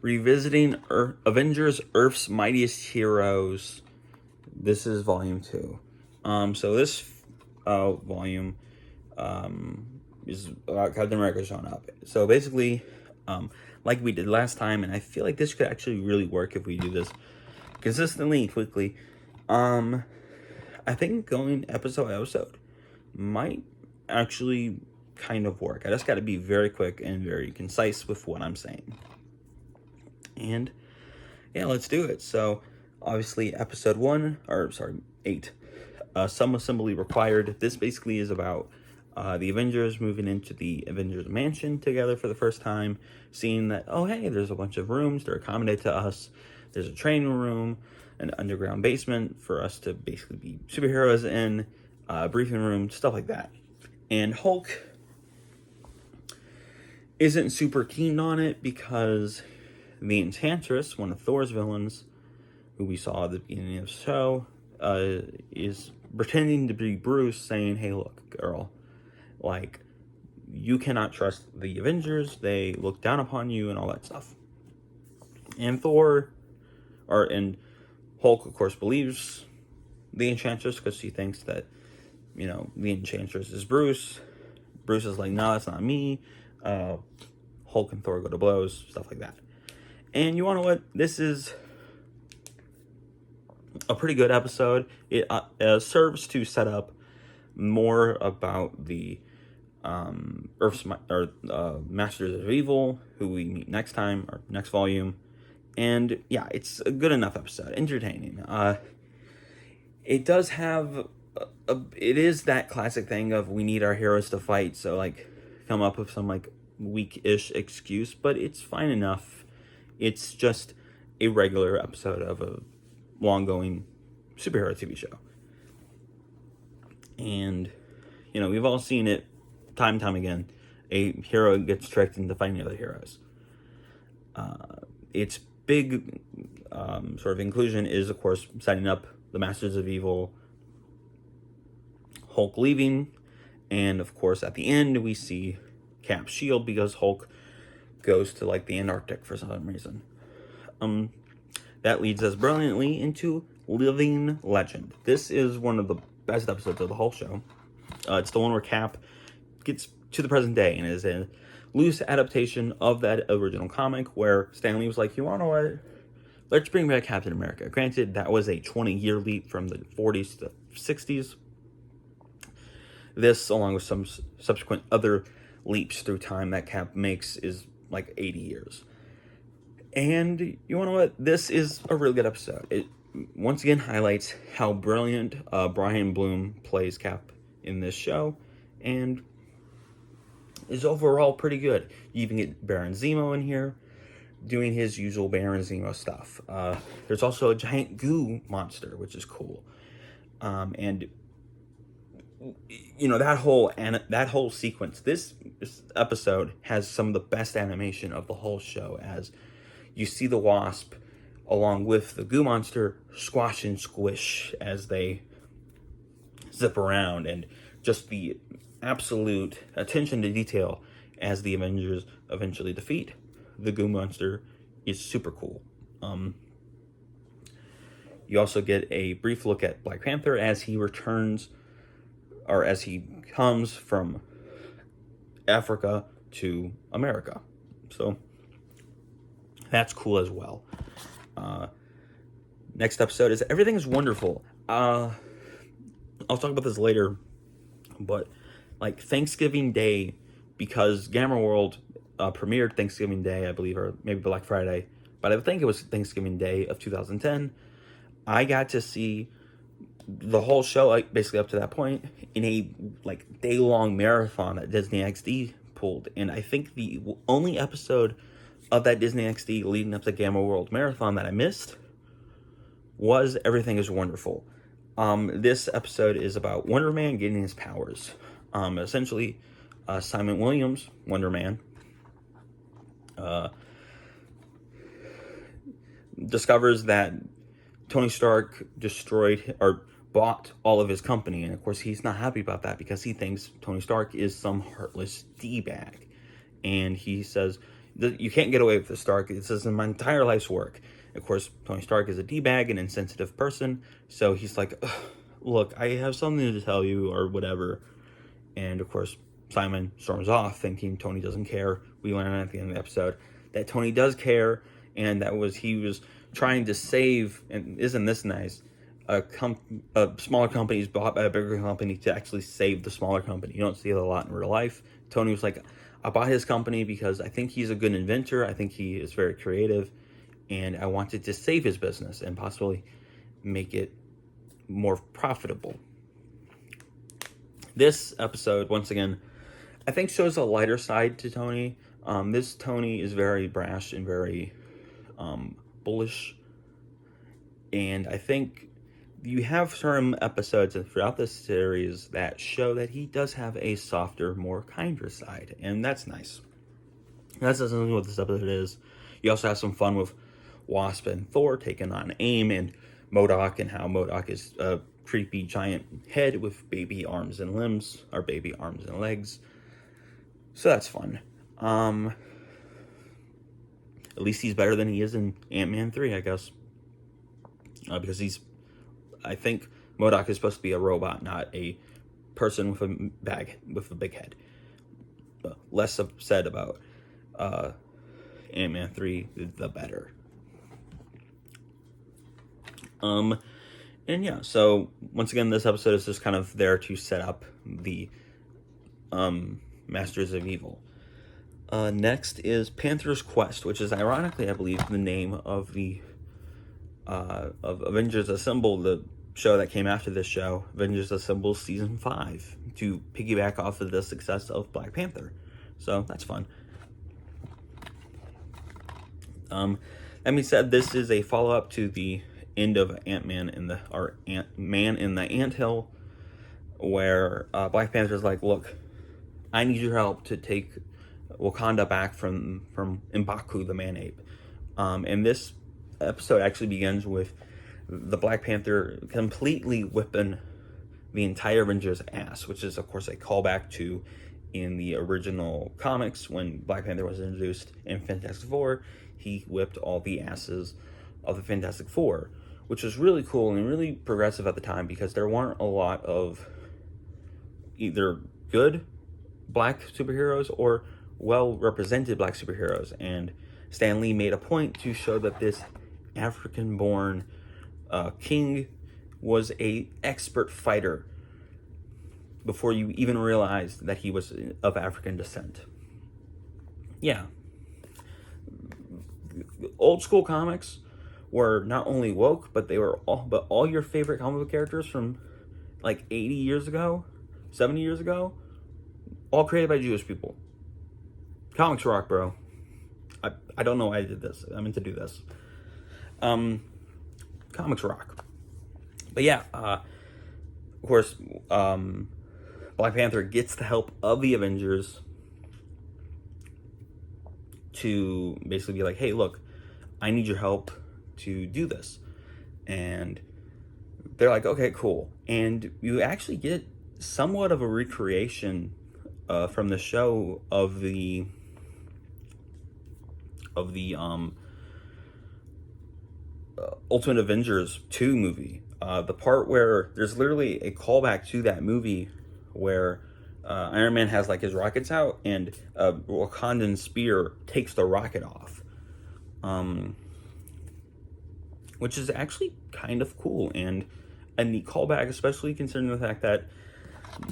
revisiting Avengers Earth's Mightiest Heroes. This is volume 2. So this volume is about Captain America showing up. So basically, like we did last time, and I feel like this could actually really work if we do this consistently and quickly. I think going episode by episode might actually kind of work. I just got to be very quick and very concise with what I'm saying. And yeah, let's do it. So obviously episode 8, some assembly required. This basically is about the Avengers moving into the Avengers mansion together for the first time, seeing that, oh hey, there's a bunch of rooms, they're accommodated to us. There's a training room, an underground basement for us to basically be superheroes in, briefing room, stuff like that. And Hulk isn't super keen on it because the Enchantress, one of Thor's villains, who we saw at the beginning of the show, is pretending to be Bruce, saying, hey, look, girl, like, you cannot trust the Avengers, they look down upon you, and all that stuff. And Hulk, of course, believes the Enchantress because she thinks that, the Enchantress is Bruce. Bruce is like, no, that's not me. Hulk and Thor go to blows, stuff like that. And you want to know what? This is a pretty good episode. It serves to set up more about the Masters of Evil, who we meet next time, or next volume. And yeah, it's a good enough episode. Entertaining. It does have it is that classic thing of we need our heroes to fight, so like come up with some like weak-ish excuse, but it's fine enough. It's just a regular episode of a long-going superhero TV show. And, we've all seen it time and time again. A hero gets tricked into fighting other heroes. Its big sort of inclusion is, of course, setting up the Masters of Evil, Hulk leaving, and, of course, at the end, we see Cap's shield because Hulk goes to, like, the Antarctic for some reason. That leads us brilliantly into Living Legend. This is one of the best episodes of the whole show. It's the one where Cap gets to the present day and is a loose adaptation of that original comic where Stan Lee was like, you want to know what? Let's bring back Captain America. Granted, that was a 20-year leap from the 40s to the 60s. This, along with some subsequent other leaps through time that Cap makes, is like 80 years. And you want to know what? This is a really good episode. It once again highlights how brilliant Brian Bloom plays Cap in this show, and is overall pretty good. You even get Baron Zemo in here doing his usual Baron Zemo stuff. There's also a giant goo monster, which is cool. And that whole sequence. This episode has some of the best animation of the whole show, as you see the Wasp along with the goo monster squash and squish as they zip around, and just the absolute attention to detail as the Avengers eventually defeat the goo monster is super cool. You also get a brief look at Black Panther as he returns, or as he comes from Africa to America. So that's cool as well. Next episode is Everything is Wonderful. I'll talk about this later, but like Thanksgiving Day, because Gamma World premiered Thanksgiving Day, I believe, or maybe Black Friday, but I think it was Thanksgiving Day of 2010. I got to see the whole show, like basically up to that point, in a like day-long marathon that Disney XD pulled, and I think the only episode of that Disney XD leading up to Gamma World Marathon that I missed was Everything is Wonderful. This episode is about Wonder Man getting his powers. Essentially, Simon Williams, Wonder Man, discovers that Tony Stark destroyed or bought all of his company, and of course he's not happy about that because he thinks Tony Stark is some heartless D-bag. And he says, you can't get away with this, Stark. This is my entire life's work. Of course, Tony Stark is a D-bag, an insensitive person, so he's like, look, I have something to tell you, or whatever. And of course, Simon storms off, thinking Tony doesn't care. We learn at the end of the episode that Tony does care, and he was trying to save, and isn't this nice, a smaller company is bought by a bigger company to actually save the smaller company. You don't see it a lot in real life. Tony was like, I bought his company because I think he's a good inventor. I think he is very creative, and I wanted to save his business and possibly make it more profitable. This episode, once again, I think shows a lighter side to Tony. This Tony is very brash and very bullish, and I think you have certain episodes throughout this series that show that he does have a softer, more kinder side, and that's nice. That's essentially what this episode is. You also have some fun with Wasp and Thor taking on AIM and MODOK, and how MODOK is a creepy giant head with baby arms and limbs, or baby arms and legs. So that's fun. At least he's better than he is in Ant-Man 3, I guess. Because I think MODOK is supposed to be a robot, not a person with a big head. Less said about Ant-Man 3, the better. And yeah, so once again, this episode is just kind of there to set up the Masters of Evil. Next is Panther's Quest, which is ironically, I believe, the name of the of Avengers Assemble, the show that came after this show, Avengers Assemble Season 5, to piggyback off of the success of Black Panther. So that's fun. That being said, this is a follow-up to the end of Ant-Man in the Anthill, where Black Panther's like, look, I need your help to take Wakanda back from M'Baku, the man-ape. And this episode actually begins with the Black Panther completely whipping the entire Avengers' ass, which is, of course, a callback to in the original comics when Black Panther was introduced in Fantastic Four. He whipped all the asses of the Fantastic Four, which was really cool and really progressive at the time, because there weren't a lot of either good black superheroes or well-represented black superheroes, and Stan Lee made a point to show that this African-born king was a expert fighter before you even realized that he was of African descent. Yeah. Old school comics were not only woke, but all your favorite comic book characters from like 80 years ago, 70 years ago, all created by Jewish people. Comics rock, bro. I don't know why I did this. I meant to do this. Comics rock. But yeah, of course, Black Panther gets the help of the Avengers to basically be like, hey, look, I need your help to do this. And they're like, okay, cool. And you actually get somewhat of a recreation from the show of the Ultimate Avengers 2 movie. The part where there's literally a callback to that movie where Iron Man has like his rockets out and a Wakandan spear takes the rocket off. Which is actually kind of cool and a neat callback, especially considering the fact that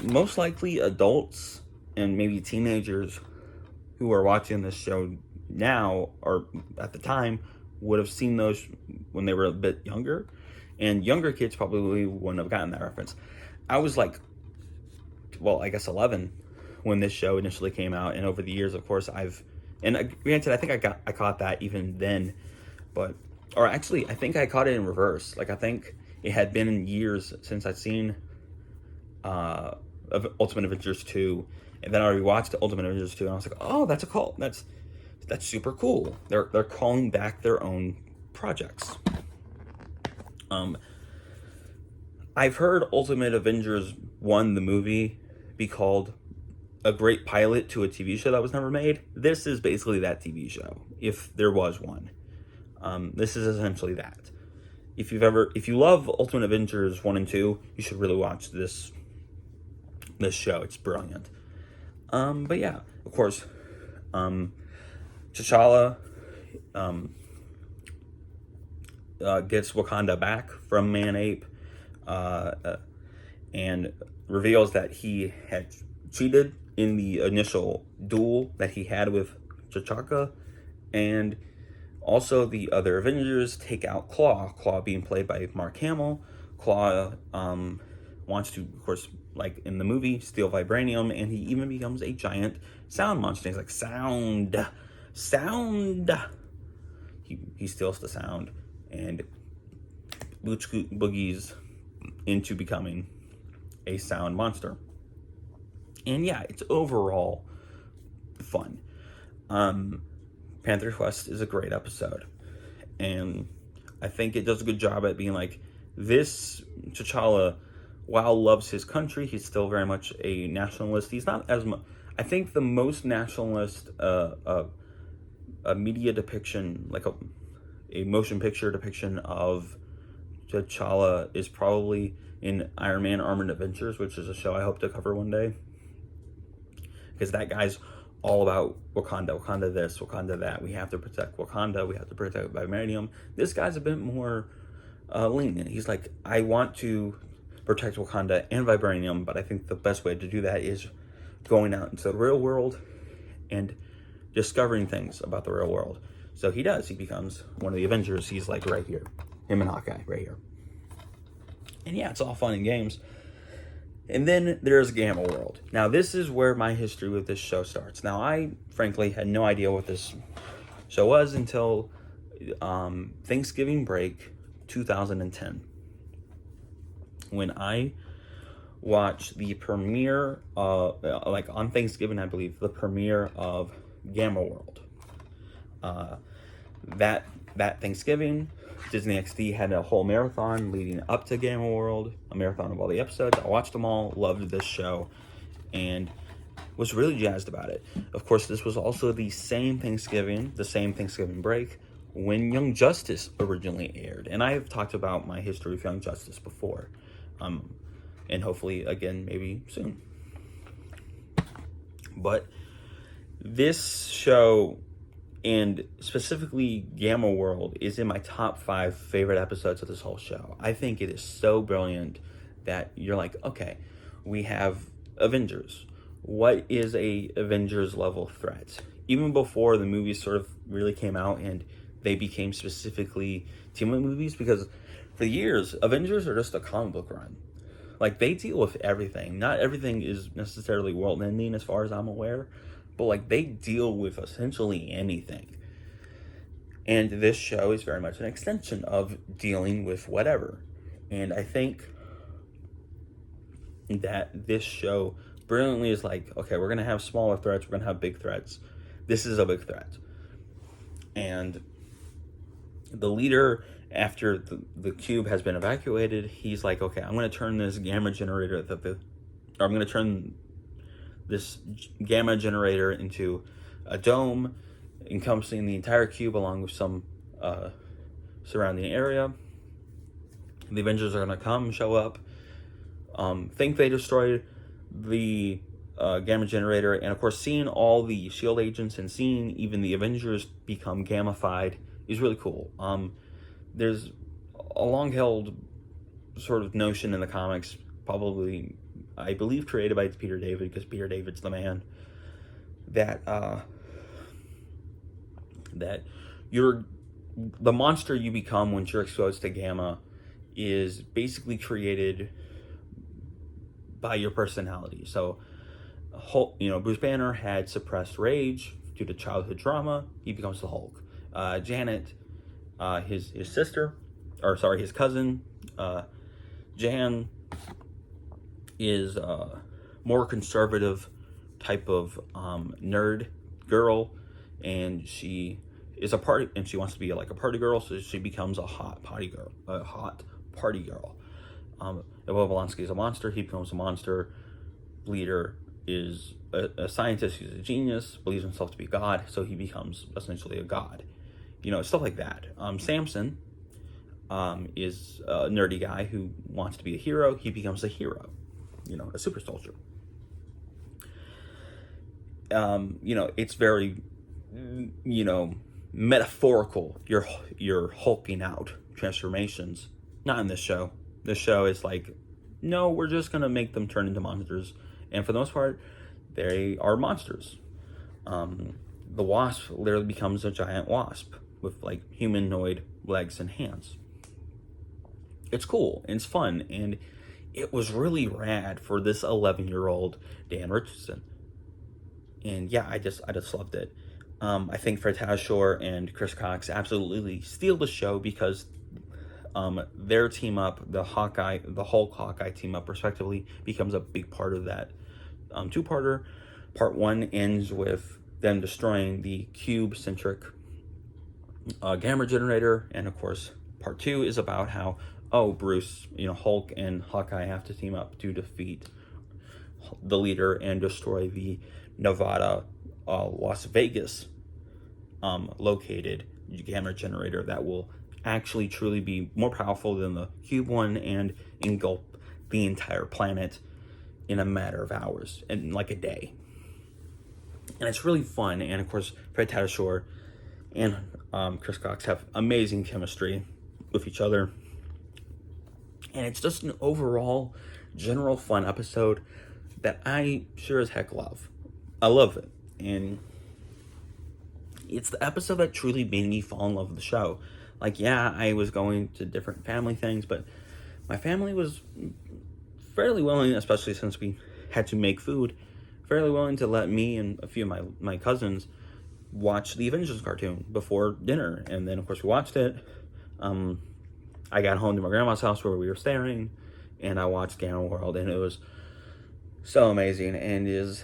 most likely adults and maybe teenagers who are watching this show now, or at the time, would have seen those when they were a bit younger, and younger kids probably wouldn't have gotten that reference. I was like, well, I guess 11 when this show initially came out, and over the years, of course, granted, I think I caught that even then, or actually, I think I caught it in reverse. Like, I think it had been years since I'd seen Ultimate Avengers 2, and then I rewatched Ultimate Avengers 2, and I was like, oh, that's a call. That's super cool. They're calling back their own projects. I've heard Ultimate Avengers 1, the movie, be called a great pilot to a TV show that was never made. This is basically that TV show, if there was one. This is essentially that. If you love Ultimate Avengers 1 and 2, you should really watch this show. It's brilliant. But yeah, of course, T'Challa gets Wakanda back from Man-Ape, and reveals that he had cheated in the initial duel that he had with T'Chaka, and also the other Avengers take out Claw. Claw being played by Mark Hamill. Claw wants to, of course, like in the movie, steal vibranium, and he even becomes a giant sound monster. He's like, sound. He steals the sound and boogies into becoming a sound monster. And yeah, it's overall fun. Panther Quest is a great episode, and I think it does a good job at being like, this T'Challa, while loves his country, he's still very much a nationalist. He's not as much. I think the most nationalist a media depiction, like a motion picture depiction of T'Challa, is probably in Iron Man Armored Adventures, which is a show I hope to cover one day, because that guy's all about Wakanda. Wakanda this, Wakanda that. We have to protect Wakanda. We have to protect vibranium. This guy's a bit more lenient. He's like, I want to protect Wakanda and vibranium, but I think the best way to do that is going out into the real world and discovering things about the real world. So he does. He becomes one of the Avengers. He's like right here. Him and Hawkeye right here. And yeah, it's all fun and games. And then there's Gamma World. Now, this is where my history with this show starts. Now, I, frankly, had no idea what this show was until Thanksgiving break 2010. When I watched the premiere, like on Thanksgiving, I believe, the premiere of Gamma World. That Thanksgiving, Disney XD had a whole marathon leading up to Gamma World, a marathon of all the episodes. I watched them all, loved this show, and was really jazzed about it. Of course, this was also the same Thanksgiving break, when Young Justice originally aired. And I have talked about my history with Young Justice before, and hopefully again, maybe soon. But this show, and specifically Gamma World, is in my top 5 favorite episodes of this whole show. I think it is so brilliant that you're like, okay, we have Avengers. What is a Avengers level threat? Even before the movies sort of really came out and they became specifically team-up movies, because for years, Avengers are just a comic book run. Like, they deal with everything. Not everything is necessarily world-ending as far as I'm aware, but like, they deal with essentially anything. And this show is very much an extension of dealing with whatever. And I think that this show brilliantly is like, okay, we're going to have smaller threats, we're going to have big threats. This is a big threat. And the leader, after the cube has been evacuated, he's like, okay, I'm going to turn this gamma generator I'm going to turn this gamma generator into a dome encompassing the entire cube along with some surrounding area. The Avengers are going to come, show up, think they destroyed the gamma generator, and of course seeing all the SHIELD agents and seeing even the Avengers become gamma-fied is really cool. There's a long-held sort of notion in the comics, probably, I believe, created by Peter David, because Peter David's the man, that the monster you become once you're exposed to gamma is basically created by your personality. So, Bruce Banner had suppressed rage due to childhood trauma. He becomes the Hulk. Janet, his cousin, Jan, is a more conservative type of nerd girl, and she is and she wants to be like a party girl, so she becomes a hot party girl. Ivo Blonsky is a monster. He becomes a monster leader. is a scientist who's a genius, believes himself to be God, so he becomes essentially a god. Stuff like that. Samson is a nerdy guy who wants to be a hero. He becomes a hero, a super soldier. It's very, metaphorical. You're hulking out transformations. Not in this show. This show is like, no, we're just gonna make them turn into monsters, and for the most part, they are monsters. The wasp literally becomes a giant wasp with like humanoid legs and hands. It's cool, and it's fun, and it was really rad for this 11-year-old Dan Richardson. And yeah, I just loved it. I think Fred Tatasciore and Chris Cox absolutely steal the show because their team up, the Hulk Hawkeye team up respectively, becomes a big part of that two-parter. Part 1 ends with them destroying the cube-centric gamma generator, and of course, Part 2 is about how Bruce, Hulk and Hawkeye have to team up to defeat the leader and destroy the Nevada, Las Vegas located gamma generator that will actually truly be more powerful than the cube one and engulf the entire planet in a matter of hours and like a day. And it's really fun. And of course, Fred Tatasciore and Chris Cox have amazing chemistry with each other. And it's just an overall general fun episode that I sure as heck love. I love it. And it's the episode that truly made me fall in love with the show. Like, yeah, I was going to different family things, but my family was fairly willing, especially since we had to make food, fairly willing to let me and a few of my cousins watch the Avengers cartoon before dinner. And then, of course, we watched it. I got home to my grandma's house where we were staying, and I watched Gamma World, and it was so amazing, and is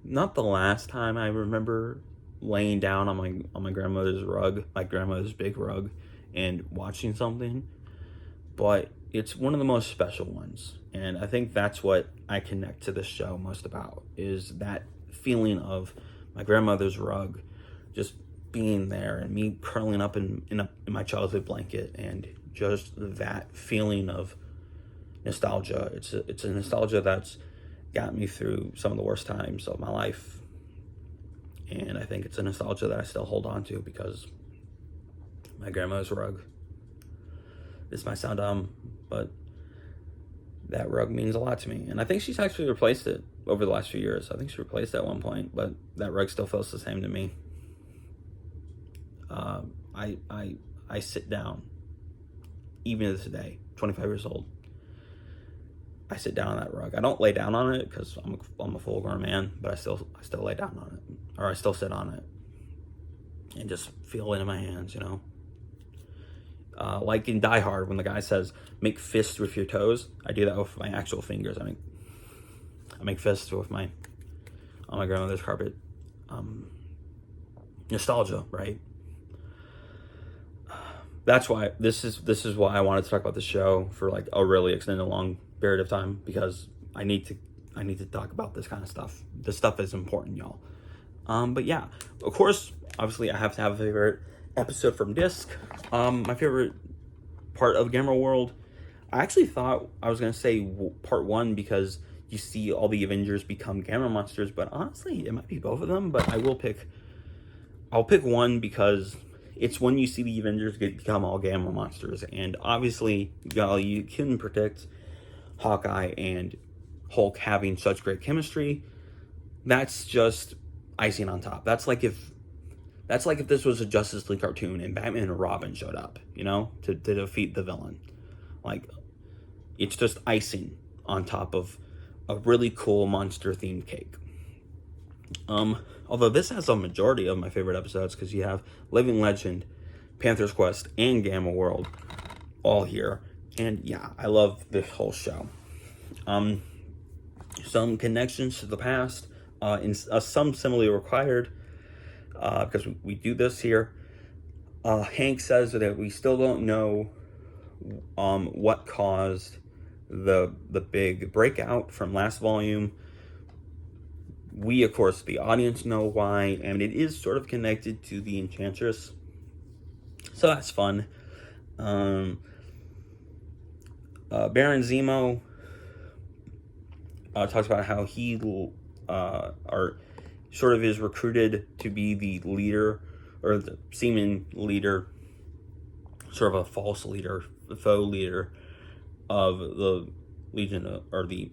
not the last time I remember laying down on my grandmother's rug, my grandmother's big rug, and watching something, but it's one of the most special ones. And I think that's what I connect to this show most about, is that feeling of my grandmother's rug just being there and me curling up in my childhood blanket, and just that feeling of nostalgia. It's a nostalgia that's got me through some of the worst times of my life. And I think it's a nostalgia that I still hold on to because my grandma's rug. This might sound dumb, but that rug means a lot to me. And I think she's actually replaced it over the last few years. I think she replaced it at one point, but that rug still feels the same to me. I sit down, even to today, 25 years old. I sit down on that rug. I don't lay down on it because I'm a full-grown man, but I still lay down on it, or I still sit on it and just feel it in my hands, Like in Die Hard, when the guy says, make fists with your toes, I do that with my actual fingers. I make fists with on my grandmother's carpet. Nostalgia, right? That's why this is why I wanted to talk about the show for like a really extended long period of time, because I need to talk about this kind of stuff. This stuff is important, y'all. But yeah, of course, obviously I have to have a favorite episode from Disc. My favorite part of Gamma World, I actually thought I was going to say part 1 because you see all the Avengers become Gamma monsters, but honestly, it might be both of them, but I'll pick 1 because it's when you see the Avengers become all Gamma monsters. And obviously, y'all, you can predict Hawkeye and Hulk having such great chemistry. That's just icing on top. That's like if this was a Justice League cartoon and Batman and Robin showed up, to defeat the villain. Like, it's just icing on top of a really cool monster-themed cake. Although this has a majority of my favorite episodes, because you have Living Legend, Panther's Quest, and Gamma World all here. And yeah, I love this whole show. Some connections to the past, some similarly required, because we do this here. Hank says that we still don't know what caused the big breakout from last volume. We, of course, the audience, know why, and it is sort of connected to the Enchantress, so that's fun. Baron Zemo talks about how he sort of is recruited to be the leader, or the seeming leader, sort of a false leader, the faux leader of the Legion, or the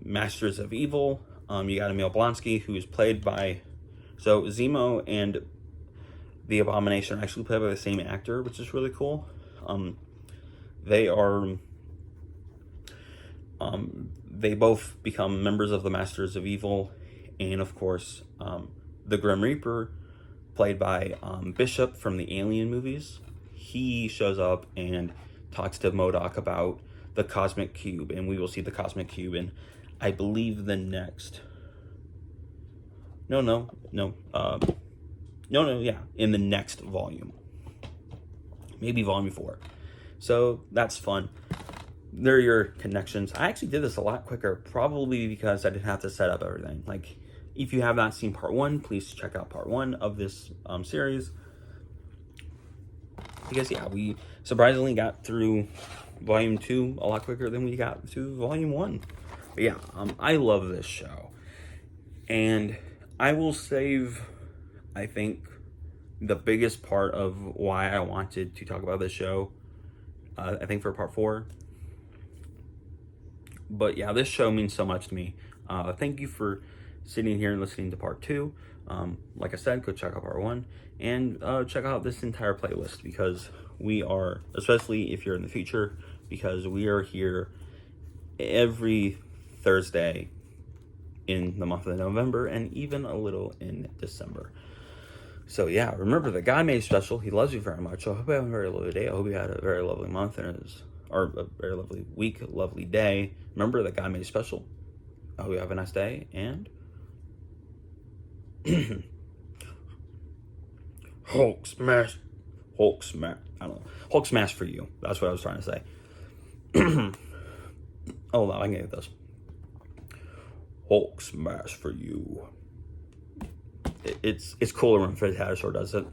Masters of Evil. You got Emil Blonsky, who is played by, so Zemo and the Abomination are actually played by the same actor, which is really cool. They both become members of the Masters of Evil, and of course, the Grim Reaper, played by Bishop from the Alien movies, he shows up and talks to MODOK about the Cosmic Cube, and we will see the Cosmic Cube in, I believe, the next... in the next volume. Maybe volume 4. So, that's fun. There are your connections. I actually did this a lot quicker, probably because I didn't have to set up everything. Like, if you have not seen part 1, please check out part 1 of this series. Because, yeah, we surprisingly got through volume 2 a lot quicker than we got through volume 1. But yeah, I love this show. And I will save, I think, the biggest part of why I wanted to talk about this show, I think, for part 4. But yeah, this show means so much to me. Thank you for sitting here and listening to part 2. Like I said, go check out part 1. And check out this entire playlist, because we are, especially if you're in the future, because we are here every Thursday in the month of November, and even a little in December. So yeah, remember, the guy made special. He loves you very much. So I hope you have a very lovely day. I hope you had a very lovely month, or a very lovely week, lovely day. Remember, that God made special. I hope you have a nice day, and Hulk smash, I don't know, Hulk smash for you. That's what I was trying to say. Oh no, I can get this. Hulk smash for you. It's cooler when Fred Haddishore does it.